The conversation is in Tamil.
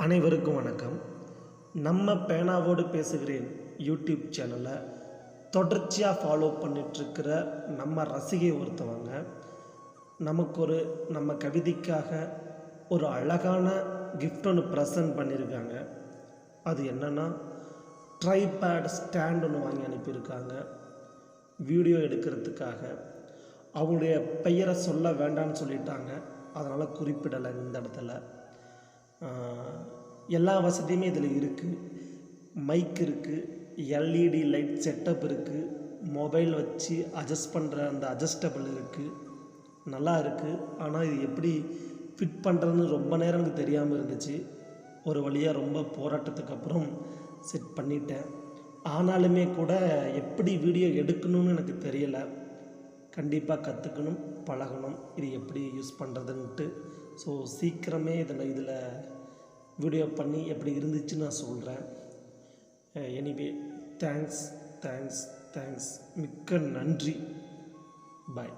அனைவருக்கும் வணக்கம். நம்ம பேனாவோடு பேசுகிறேன் யூடியூப் சேனலை தொடர்ச்சியாக ஃபாலோ பண்ணிகிட்ருக்கிற நம்ம ரசிகை ஒருத்தவங்க நம்ம கவிதைக்காக ஒரு அழகான கிஃப்ட் ஒன்று ப்ரெசன்ட் பண்ணியிருக்காங்க. அது என்னென்னா ட்ரைபேட் ஸ்டாண்ட் ஒன்று வாங்கி அனுப்பியிருக்காங்க வீடியோ எடுக்கிறதுக்காக. அவங்களுடைய பெயரை சொல்ல வேண்டான்னு சொல்லிட்டாங்க, அதனால் குறிப்பிடலை இந்த இடத்துல. எல்லா வசதியுமே இதில் இருக்குது. மைக் இருக்குது, எல்இடி லைட் செட்டப் இருக்குது, மொபைல் வச்சு அட்ஜஸ்ட் பண்ணுற அந்த அட்ஜஸ்டபிள் இருக்குது, நல்லா இருக்குது. ஆனால் இது எப்படி ஃபிட் பண்ணுறதுன்னு ரொம்ப நேரம் எனக்கு தெரியாமல் இருந்துச்சு. ஒரு வழியாக ரொம்ப போராட்டத்துக்கு அப்புறம் செட் பண்ணிட்டேன். ஆனாலுமே கூட எப்படி வீடியோ எடுக்கணும்னு எனக்கு தெரியலை. கண்டிப்பாக கற்றுக்கணும், பழகணும் இது எப்படி யூஸ் பண்ணுறதுன்ட்டு. ஸோ சீக்கிரமே இதில் வீடியோ பண்ணி எப்படி இருந்துச்சுன்னு நான் சொல்கிறேன். எனிவே தேங்க்ஸ், மிக்க நன்றி. பாய்.